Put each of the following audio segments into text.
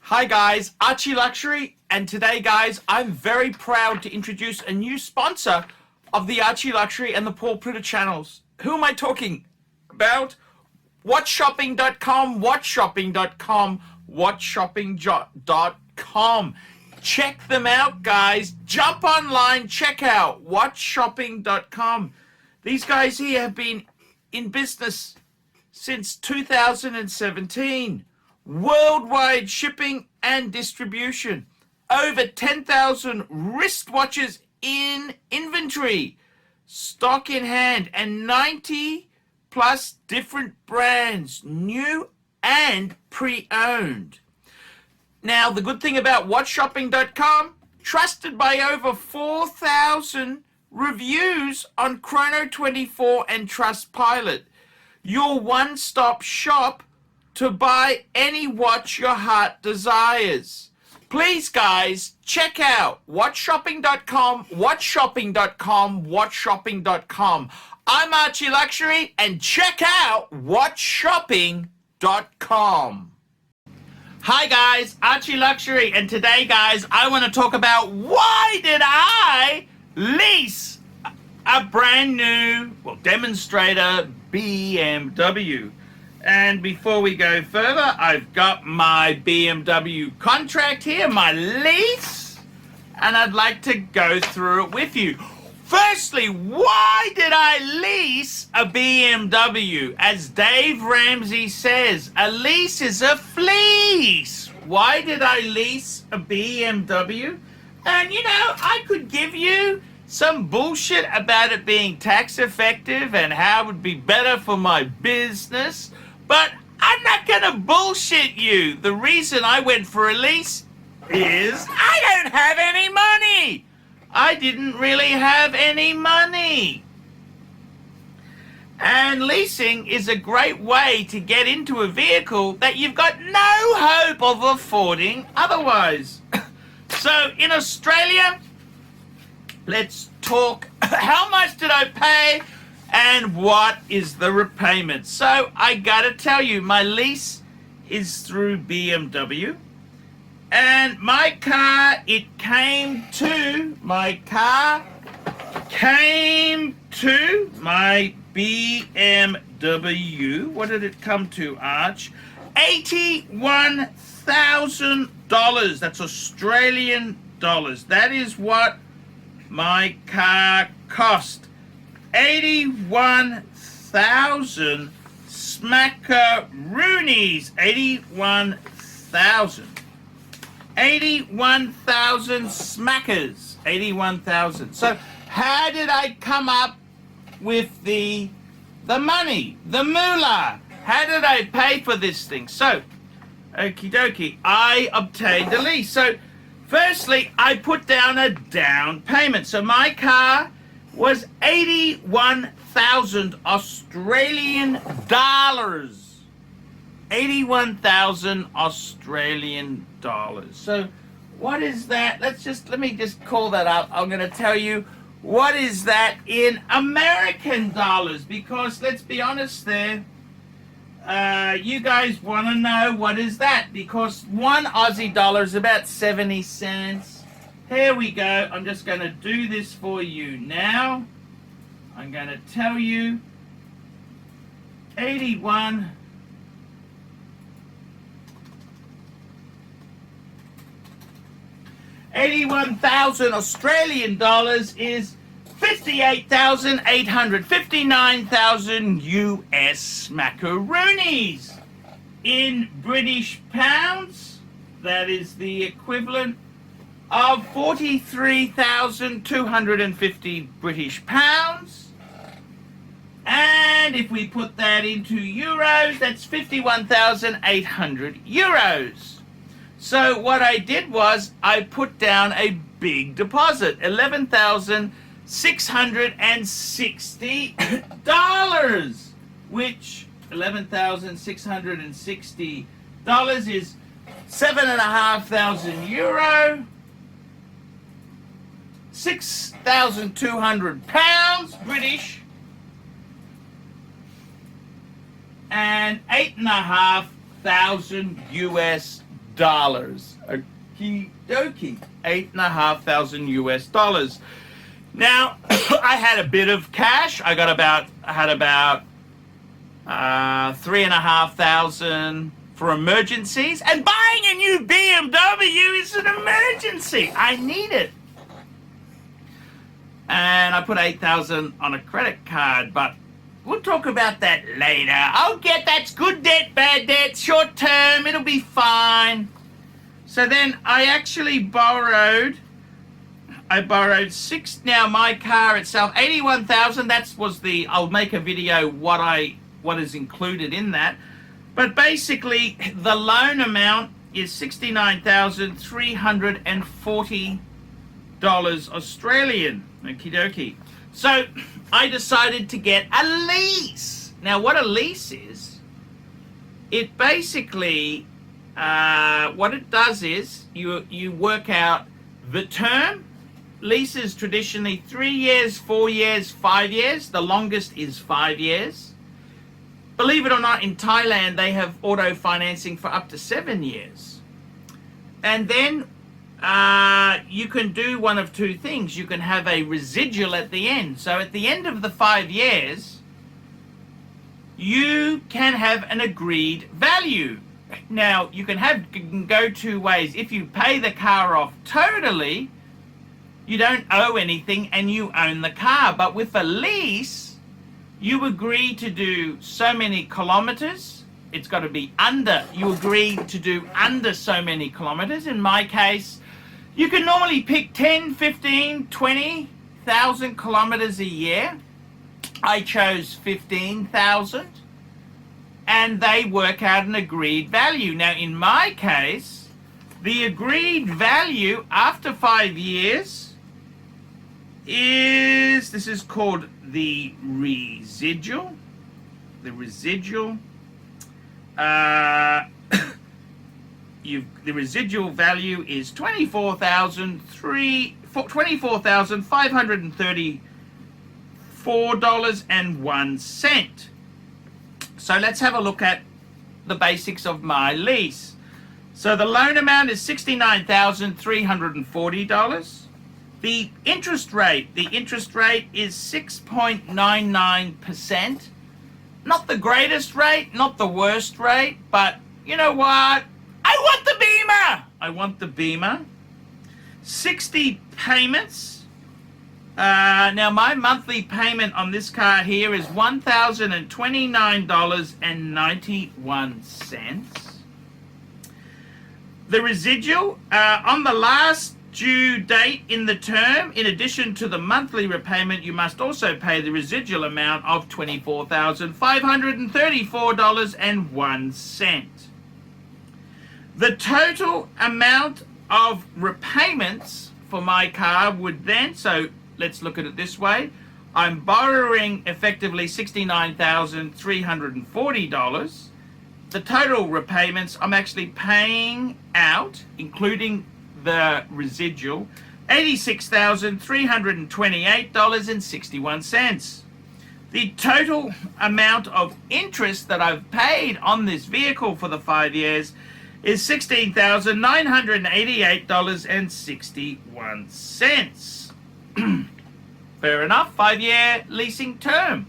Hi guys, ArchieLuxury, and today guys, I'm very proud to introduce a new sponsor of the ArchieLuxury and the Paul Pritter channels. Who am I talking about? WhatShopping.com, WhatShopping.com, WhatShopping.com. Check them out guys, jump online, check out WhatShopping.com. These guys here have been in business since 2017. Worldwide shipping and distribution. Over 10,000 wristwatches in inventory. Stock in hand and 90 plus different brands, new and pre-owned. Now, the good thing about WhatShopping.com, trusted by over 4,000 reviews on Chrono24 and Trustpilot. Your one-stop shop to buy any watch your heart desires. Please guys, check out WhatShopping.com, WhatShopping.com, WhatShopping.com. I'm ArchieLuxury, and check out WhatShopping.com. Hi guys, ArchieLuxury, and today guys, I want to talk about why did I lease a brand new, demonstrator BMW. And before we go further, I've got my BMW contract here, my lease, and I'd like to go through it with you. Firstly, why did I lease a BMW? As Dave Ramsey says, a lease is a fleece. Why did I lease a BMW? And you know, I could give you some bullshit about it being tax effective and how it would be better for my business. But I'm not gonna bullshit you. The reason I went for a lease is I don't have any money. I didn't really have any money. And leasing is a great way to get into a vehicle that you've got no hope of affording otherwise. So in Australia, let's talk, how much did I pay? And what is the repayment? So I gotta tell you, my lease is through BMW, and my car came to my BMW. What did it come to, Arch? $81,000. That's Australian dollars. That is what my car cost. 81,000 smackaroonies. 81,000 smackers. 81,000. So how did I come up with the money, the moolah? How did I pay for this thing? So, okie dokie, I obtained a lease. So firstly, I put down a down payment. So my car was 81,000 Australian dollars. 81,000 Australian dollars. So what is that? Let me just call that up. I'm going to tell you what is that in American dollars, because let's be honest there, you guys want to know what is that, because one Aussie dollar is about 70 cents. Here we go. I'm just going to do this for you now. I'm going to tell you 81,000 Australian dollars is 58,800, 59,000 US macaroonies. In British pounds, that is the equivalent of 43,250 British pounds. And if we put that into euros, that's 51,800 euros. So what I did was I put down a big deposit, $11,660, which $11,660 is 7,500 euro, 6,200 pounds British, and $8,500 US Okie dokie. $8,500 US. Now, I had a bit of cash. I had about $3,500 for emergencies. And buying a new BMW is an emergency. I need it. And I put $8,000 on a credit card, but we'll talk about that later. That's good debt, bad debt, short term, it'll be fine. So then I actually borrowed now my car itself, $81,000, I'll make a video what is included in that. But basically the loan amount is $69,340 Australian. Okie dokie. So I decided to get a lease. Now what a lease is, it basically, what it does is you work out the term. Lease is traditionally 3 years, 4 years, 5 years. The longest is 5 years. Believe it or not, in Thailand, they have auto financing for up to 7 years. And then you can do one of two things. You can have a residual at the end. So at the end of the 5 years, you can have an agreed value. Now, you can go two ways. If you pay the car off totally, you don't owe anything and you own the car. But with a lease, you agree to do so many kilometers. It's got to be you agree to do under so many kilometers. In my case, you can normally pick 10, 15, 20,000 kilometers a year. I chose 15,000 and they work out an agreed value. Now, in my case, the agreed value after 5 years this is called the residual. The residual value is $24,534.01. So let's have a look at the basics of my lease. So the loan amount is $69,340. The interest rate is 6.99%. Not the greatest rate, not the worst rate, but you know what? I want the Beamer. 60 payments. Now my monthly payment on this car here is $1,029.91. The residual on the last due date in the term, in addition to the monthly repayment, you must also pay the residual amount of $24,534.01. The total amount of repayments for my car would then, so let's look at it this way. I'm borrowing effectively $69,340. The total repayments I'm actually paying out, including the residual, $86,328.61. The total amount of interest that I've paid on this vehicle for the 5 years is $16,988.61. Fair enough, 5-year leasing term.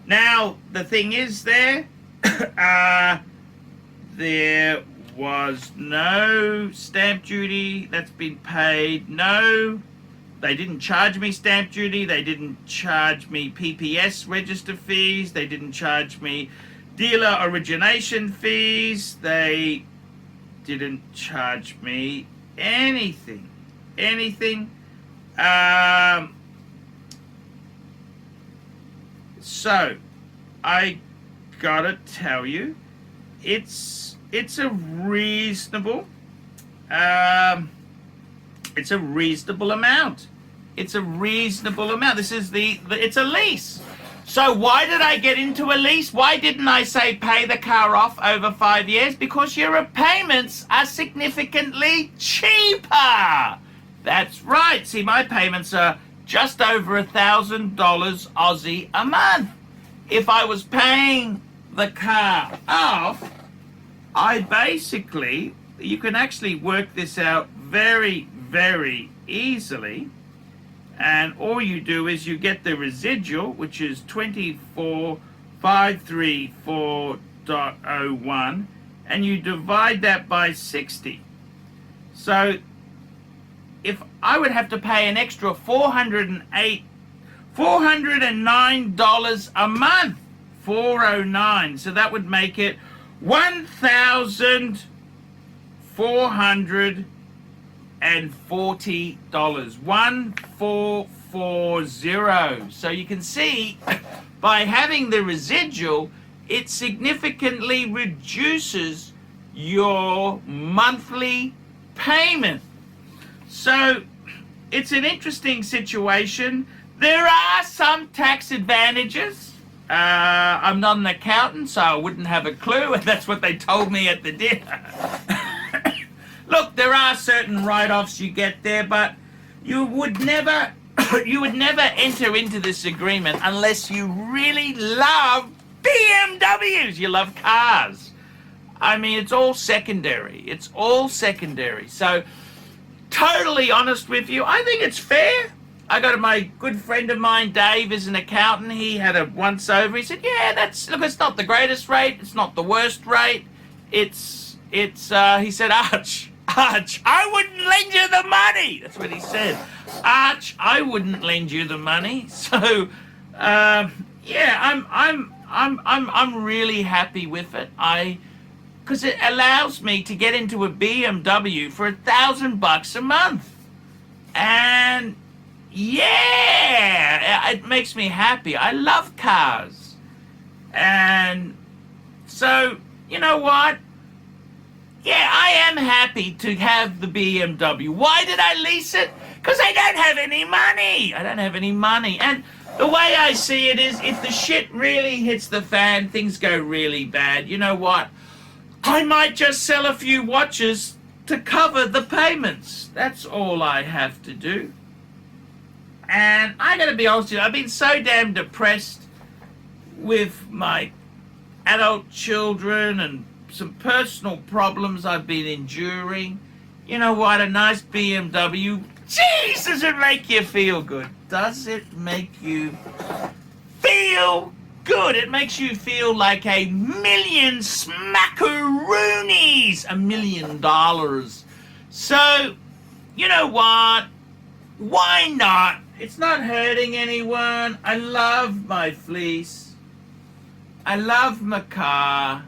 Now, the thing is there was no stamp duty that's been paid. No, they didn't charge me stamp duty. They didn't charge me PPS register fees. They didn't charge me dealer origination fees. They didn't charge me anything. So I gotta tell you, it's a reasonable amount. It's a reasonable amount. This is it's a lease. So why did I get into a lease? Why didn't I say pay the car off over 5 years? Because your repayments are significantly cheaper. That's right. See, my payments are just over $1,000 Aussie a month. If I was paying the car off, I basically you can actually work this out very, very easily. And all you do is you get the residual, which is 24,534.01, and you divide that by 60. So if I would have to pay an extra $409 a month, 409, so that would make it $1,440. $1,440. So you can see by having the residual, it significantly reduces your monthly payment. So it's an interesting situation. There are some tax advantages. I'm not an accountant, so I wouldn't have a clue, and that's what they told me at the dinner. Look, there are certain write-offs you get there, but you would never enter into this agreement unless you really love BMWs. You love cars. I mean, it's all secondary. It's all secondary. So, totally honest with you, I think it's fair. I got my good friend of mine, Dave, is an accountant. He had a once over. He said, yeah, look, it's not the greatest rate. It's not the worst rate. He said, Arch, I wouldn't lend you the money. That's what he said. Arch, I wouldn't lend you the money. So, yeah, I'm really happy with it. Because it allows me to get into a BMW for $1,000 a month, and yeah, it makes me happy. I love cars, and so you know what? Yeah, I am happy to have the BMW. Why did I lease it? Because I don't have any money. I don't have any money. And the way I see it is, if the shit really hits the fan, things go really bad, you know what? I might just sell a few watches to cover the payments. That's all I have to do. And I gotta be honest with you, I've been so damn depressed with my adult children and some personal problems I've been enduring. You know what? A nice BMW. Jeez, does it make you feel good? Does it make you feel good? It makes you feel like $1 million smackaroonies, $1 million. So, you know what? Why not? It's not hurting anyone. I love my fleece. I love my car.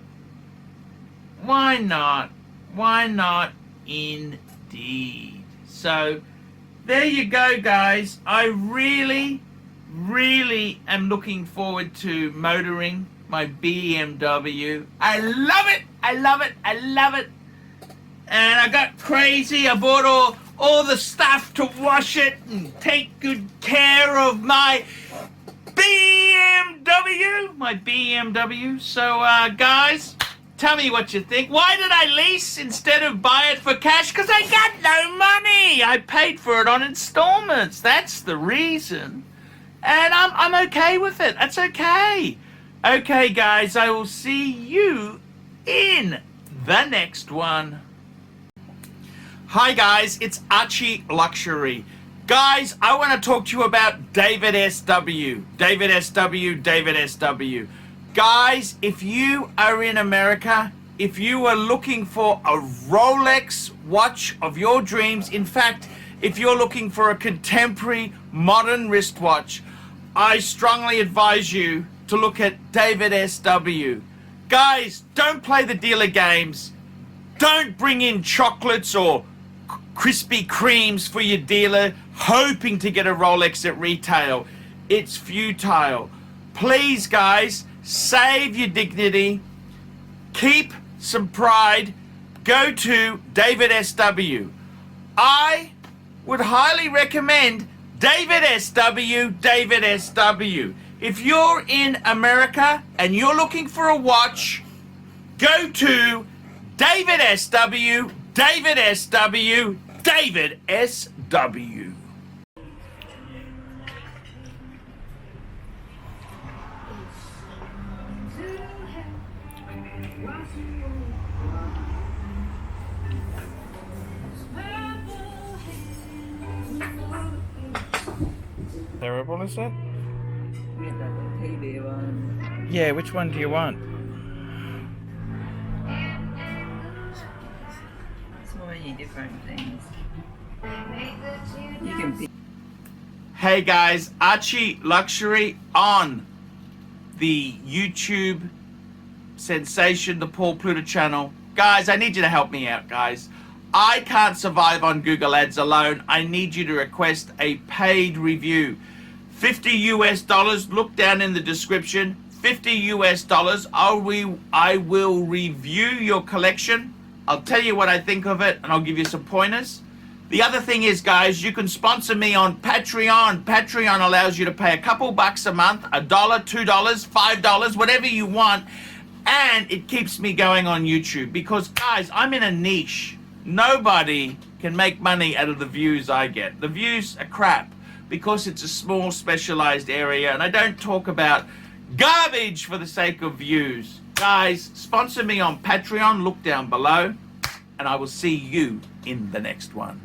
Why not? Why not indeed? So, there you go, guys. I really am looking forward to motoring my BMW. I love it. I love it. I love it. And I got crazy. I bought all the stuff to wash it and take good care of my BMW. My BMW. So, guys, tell me what you think. Why did I lease instead of buy it for cash? Because I got no money. I paid for it on installments. That's the reason. And I'm okay with it. That's okay. Okay, guys, I will see you in the next one. Hi, guys. It's ArchieLuxury. Guys, I want to talk to you about David SW. David SW, David SW. Guys, if you are in America, if you are looking for a Rolex watch of your dreams, in fact, if you're looking for a contemporary modern wristwatch, I strongly advise you to look at David SW. Guys, don't play the dealer games. Don't bring in chocolates or Krispy Kremes for your dealer hoping to get a Rolex at retail. It's futile. Please, guys, save your dignity. Keep some pride. Go to David SW. I would highly recommend David SW, David SW. If you're in America and you're looking for a watch, go to David SW, David SW, David SW. Terrible, is it? Get that TV one. Yeah, which one do you want? So many different things. You can pick. Hey guys, ArchieLuxury on the YouTube sensation, the Paul Pluta channel. Guys, I need you to help me out, guys. I can't survive on Google Ads alone. I need you to request a paid review. $50 US. Look down in the description. $50 US. I will review your collection. I'll tell you what I think of it, and I'll give you some pointers. The other thing is, guys, you can sponsor me on Patreon. Patreon allows you to pay a couple bucks a month, $1, $2, $5, whatever you want, and it keeps me going on YouTube because, guys, I'm in a niche. Nobody can make money out of the views I get. The views are crap because it's a small specialized area, and I don't talk about garbage for the sake of views. Guys, sponsor me on Patreon. Look down below, and I will see you in the next one.